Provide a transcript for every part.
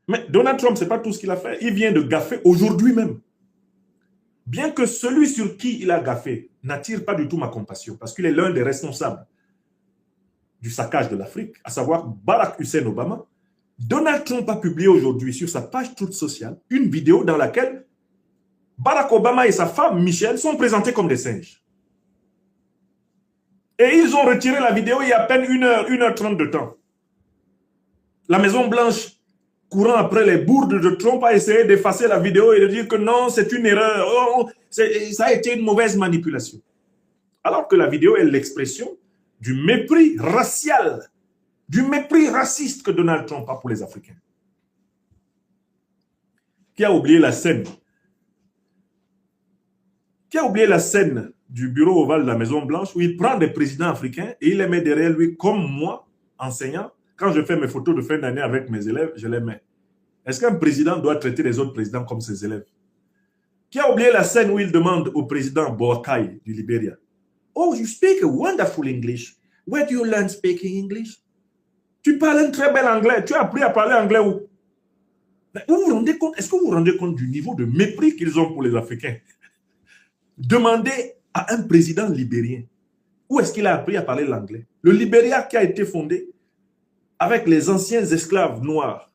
Mais Donald Trump, ce n'est pas tout ce qu'il a fait. Il vient de gaffer aujourd'hui même. Bien que celui sur qui il a gaffé n'attire pas du tout ma compassion, parce qu'il est l'un des responsables du saccage de l'Afrique, à savoir Barack Hussein Obama, Donald Trump a publié aujourd'hui sur sa page Truth Social une vidéo dans laquelle Barack Obama et sa femme Michelle sont présentés comme des singes. Et ils ont retiré la vidéo il y a à peine 1h30 de temps. La Maison-Blanche, courant après les bourdes de Trump, a essayé d'effacer la vidéo et de dire que non, c'est une erreur, ça a été une mauvaise manipulation. Alors que la vidéo est l'expression du mépris racial, du mépris raciste que Donald Trump a pour les Africains. Qui a oublié la scène? Qui a oublié la scène du bureau ovale de la Maison-Blanche où il prend des présidents africains et il les met derrière lui, comme moi, enseignant. Quand je fais mes photos de fin d'année avec mes élèves, je les mets. Est-ce qu'un président doit traiter les autres présidents comme ses élèves? Qui a oublié la scène où il demande au président Boakai du Libéria, oh, you speak a wonderful English. Where do you learn speaking English? Tu parles un très bel anglais. Tu as appris à parler anglais où? Vous vous rendez compte? Est-ce que vous vous rendez compte du niveau de mépris qu'ils ont pour les Africains? Demandez à un président libérien où est-ce qu'il a appris à parler l'anglais. Le Libéria qui a été fondé avec les anciens esclaves noirs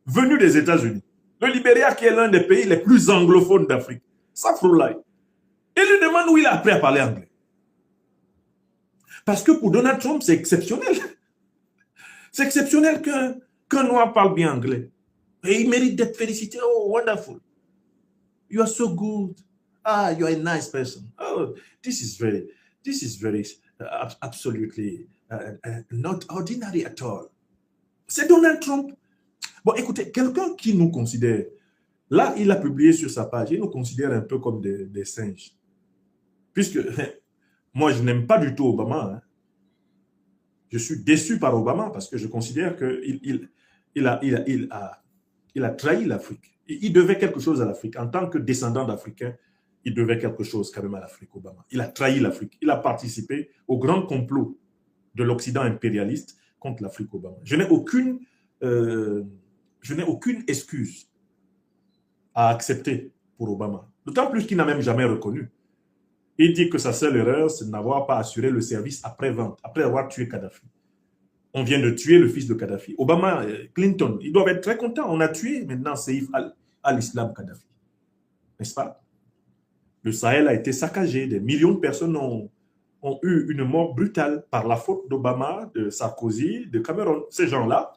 venus des États-Unis. Le Libéria qui est l'un des pays les plus anglophones d'Afrique. Safroulaye. Et lui demande où il a appris à parler anglais. Parce que pour Donald Trump, c'est exceptionnel. C'est exceptionnel qu'un noir parle bien anglais. Et il mérite d'être félicité. Oh, wonderful. You are so good. Ah, you are a nice person. Oh, this is very absolutely not ordinary at all. C'est Donald Trump. Bon, écoutez, quelqu'un qui nous considère, là, il a publié sur sa page, il nous considère un peu comme des singes. Puisque moi, je n'aime pas du tout Obama. Hein. Je suis déçu par Obama parce que je considère qu'il a trahi l'Afrique. Il devait quelque chose à l'Afrique. En tant que descendant d'Africains, il devait quelque chose quand même à l'Afrique, Obama. Il a trahi l'Afrique. Il a participé au grand complot de l'Occident impérialiste contre l'Afrique, Obama. Je n'ai aucune excuse à accepter pour Obama. D'autant plus qu'il n'a même jamais reconnu. Il dit que sa seule erreur, c'est de n'avoir pas assuré le service après-vente, après avoir tué Kadhafi. On vient de tuer le fils de Kadhafi. Obama, Clinton, ils doivent être très contents. On a tué maintenant Saïf al-Islam Kadhafi. N'est-ce pas? Le Sahel a été saccagé. Des millions de personnes ont eu une mort brutale par la faute d'Obama, de Sarkozy, de Cameron. Ces gens-là,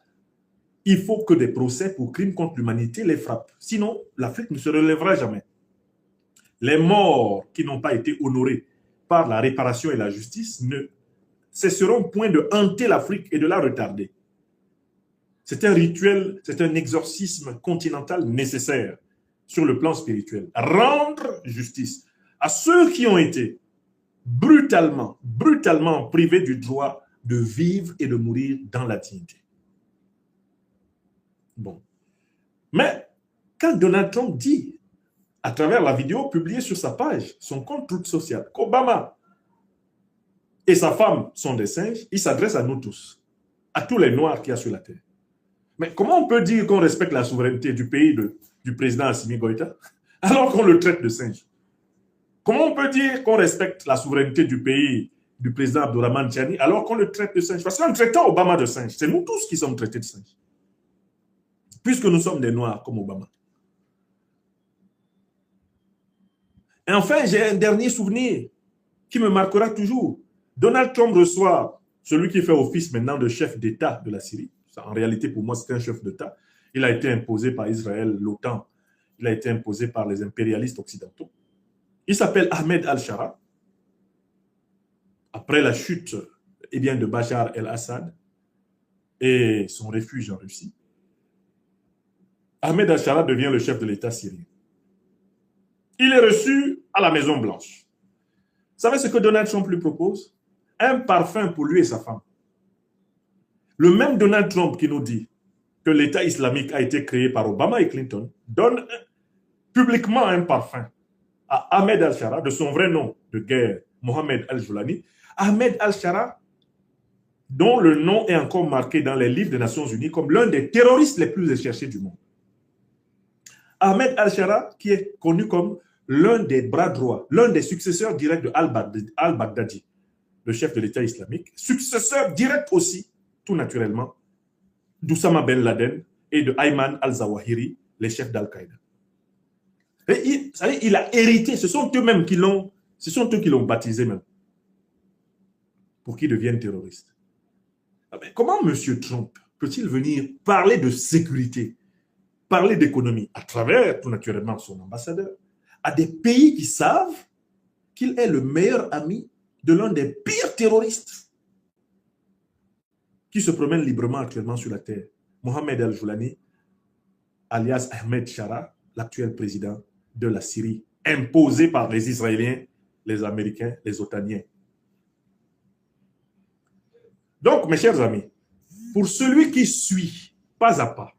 il faut que des procès pour crimes contre l'humanité les frappent. Sinon, l'Afrique ne se relèvera jamais. Les morts qui n'ont pas été honorés par la réparation et la justice ne cesseront point de hanter l'Afrique et de la retarder. C'est un rituel, c'est un exorcisme continental nécessaire sur le plan spirituel. Rendre justice à ceux qui ont été brutalement privés du droit de vivre et de mourir dans la dignité. Bon. Mais quand Donald Trump dit, à travers la vidéo publiée sur sa page, son compte Truth Social, qu'Obama et sa femme sont des singes, il s'adresse à nous tous, à tous les Noirs qu'il y a sur la terre. Mais comment on peut dire qu'on respecte la souveraineté du pays du président Assimi Goïta alors qu'on le traite de singe? Comment on peut dire qu'on respecte la souveraineté du pays du président Abdourahmane Tiani alors qu'on le traite de singe? Parce qu'en traitant Obama de singe, c'est nous tous qui sommes traités de singe. Puisque nous sommes des Noirs comme Obama. Et enfin, j'ai un dernier souvenir qui me marquera toujours. Donald Trump reçoit celui qui fait office maintenant de chef d'État de la Syrie. En réalité, pour moi, c'est un chef d'État. Il a été imposé par Israël, l'OTAN. Il a été imposé par les impérialistes occidentaux. Il s'appelle Ahmed al-Shara. Après la chute de Bachar el-Assad et son refuge en Russie, Ahmed al-Shara devient le chef de l'État syrien. Il est reçu à la Maison-Blanche. Vous savez ce que Donald Trump lui propose? Un parfum pour lui et sa femme. Le même Donald Trump qui nous dit que l'État islamique a été créé par Obama et Clinton donne publiquement un parfum à Ahmed al-Shara, de son vrai nom de guerre, Mohamed al-Joulani. Ahmed al-Shara, dont le nom est encore marqué dans les livres des Nations Unies comme l'un des terroristes les plus recherchés du monde. Ahmed al-Shara, qui est connu comme l'un des bras droits, l'un des successeurs directs de al-Baghdadi, le chef de l'État islamique, successeur direct aussi, tout naturellement, d'Oussama Ben Laden et de Ayman al-Zawahiri, les chefs d'Al-Qaïda. Il a hérité, ce sont eux-mêmes qui l'ont, ce sont eux qui l'ont baptisé même, pour qu'ils deviennent terroristes. Mais comment M. Trump peut-il venir parler de sécurité, parler d'économie, à travers, tout naturellement, son ambassadeur, à des pays qui savent qu'il est le meilleur ami de l'un des pires terroristes qui se promène librement actuellement sur la terre, Mohamed al-Joulani, alias Ahmed Shara, l'actuel président de la Syrie, imposé par les Israéliens, les Américains, les Otaniens. Donc, mes chers amis, pour celui qui suit pas à pas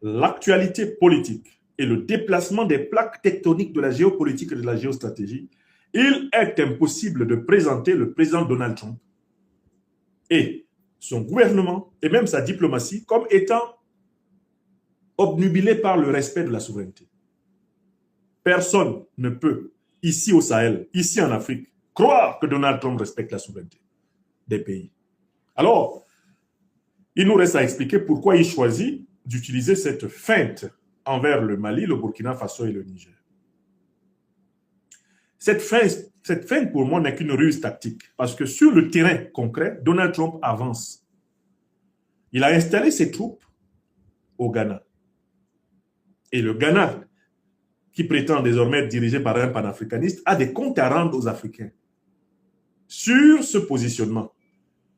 l'actualité politique et le déplacement des plaques tectoniques de la géopolitique et de la géostratégie, il est impossible de présenter le président Donald Trump et son gouvernement et même sa diplomatie comme étant obnubilés par le respect de la souveraineté. Personne ne peut, ici au Sahel, ici en Afrique, croire que Donald Trump respecte la souveraineté des pays. Alors, il nous reste à expliquer pourquoi il choisit d'utiliser cette feinte envers le Mali, le Burkina Faso et le Niger. Cette feinte pour moi n'est qu'une ruse tactique, parce que sur le terrain concret, Donald Trump avance. Il a installé ses troupes au Ghana. Et le Ghana, qui prétend désormais être dirigé par un panafricaniste, a des comptes à rendre aux Africains sur ce positionnement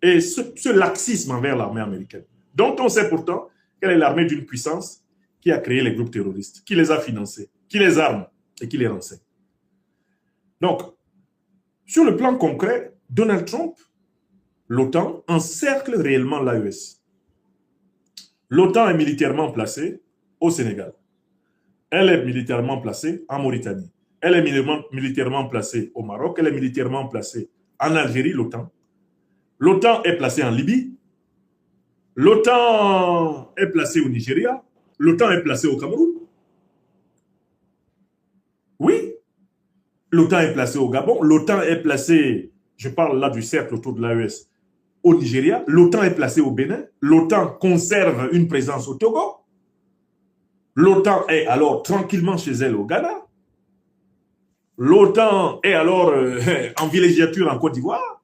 et ce laxisme envers l'armée américaine, dont on sait pourtant qu'elle est l'armée d'une puissance qui a créé les groupes terroristes, qui les a financés, qui les arme et qui les renseigne. Donc, sur le plan concret, Donald Trump, l'OTAN, encercle réellement l'AES. L'OTAN est militairement placée au Sénégal. Elle est militairement placée en Mauritanie. Elle est militairement placée au Maroc. Elle est militairement placée en Algérie, l'OTAN. L'OTAN est placée en Libye. L'OTAN est placée au Nigeria. L'OTAN est placée au Cameroun. Oui, l'OTAN est placée au Gabon. L'OTAN est placée, je parle là du cercle autour de l'AES, au Nigeria. L'OTAN est placée au Bénin. L'OTAN conserve une présence au Togo. L'OTAN est alors tranquillement chez elle au Ghana. L'OTAN est alors en villégiature en Côte d'Ivoire.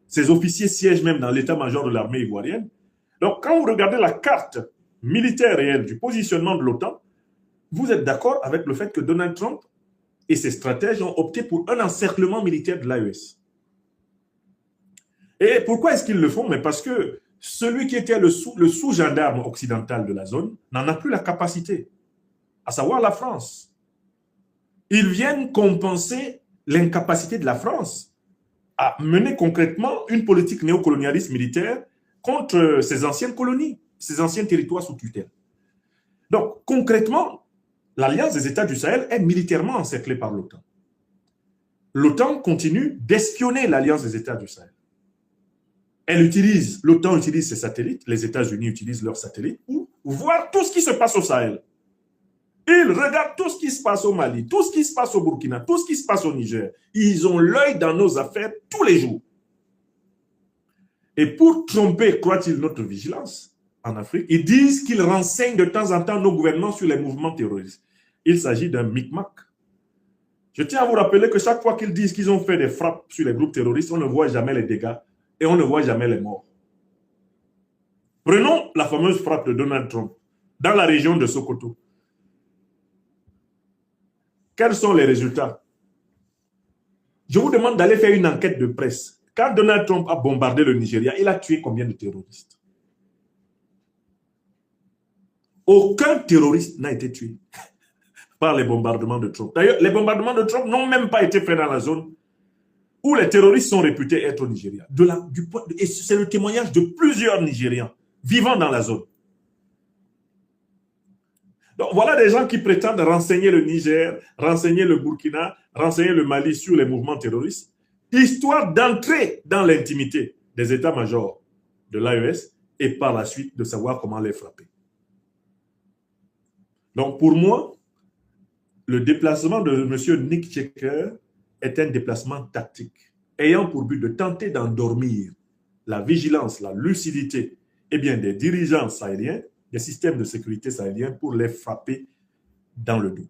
Ses officiers siègent même dans l'état-major de l'armée ivoirienne. Donc, quand vous regardez la carte militaire réelle du positionnement de l'OTAN, vous êtes d'accord avec le fait que Donald Trump et ses stratèges ont opté pour un encerclement militaire de l'AES. Et pourquoi est-ce qu'ils le font? Mais parce que celui qui était le sous-gendarme occidental de la zone n'en a plus la capacité, à savoir la France. Ils viennent compenser l'incapacité de la France à mener concrètement une politique néocolonialiste militaire contre ses anciennes colonies, ses anciens territoires sous tutelle. Donc, concrètement, l'Alliance des États du Sahel est militairement encerclée par l'OTAN. L'OTAN continue d'espionner l'Alliance des États du Sahel. L'OTAN utilise ses satellites, les États-Unis utilisent leurs satellites pour voir tout ce qui se passe au Sahel. Ils regardent tout ce qui se passe au Mali, tout ce qui se passe au Burkina, tout ce qui se passe au Niger. Ils ont l'œil dans nos affaires tous les jours. Et pour tromper, croit-il, notre vigilance en Afrique, ils disent qu'ils renseignent de temps en temps nos gouvernements sur les mouvements terroristes. Il s'agit d'un micmac. Je tiens à vous rappeler que chaque fois qu'ils disent qu'ils ont fait des frappes sur les groupes terroristes, on ne voit jamais les dégâts et on ne voit jamais les morts. Prenons la fameuse frappe de Donald Trump dans la région de Sokoto. Quels sont les résultats? Je vous demande d'aller faire une enquête de presse. Quand Donald Trump a bombardé le Nigeria, il a tué combien de terroristes? Aucun terroriste n'a été tué par les bombardements de Trump. D'ailleurs, les bombardements de Trump n'ont même pas été faits dans la zone où les terroristes sont réputés être au Nigeria. Et c'est le témoignage de plusieurs Nigérians vivant dans la zone. Donc, voilà des gens qui prétendent renseigner le Niger, renseigner le Burkina, renseigner le Mali sur les mouvements terroristes, histoire d'entrer dans l'intimité des états-majors de l'AES et par la suite de savoir comment les frapper. Donc, pour moi, le déplacement de M. Nick Checker est un déplacement tactique, ayant pour but de tenter d'endormir la vigilance, la lucidité des dirigeants sahéliens, des systèmes de sécurité sahéliens pour les frapper dans le dos.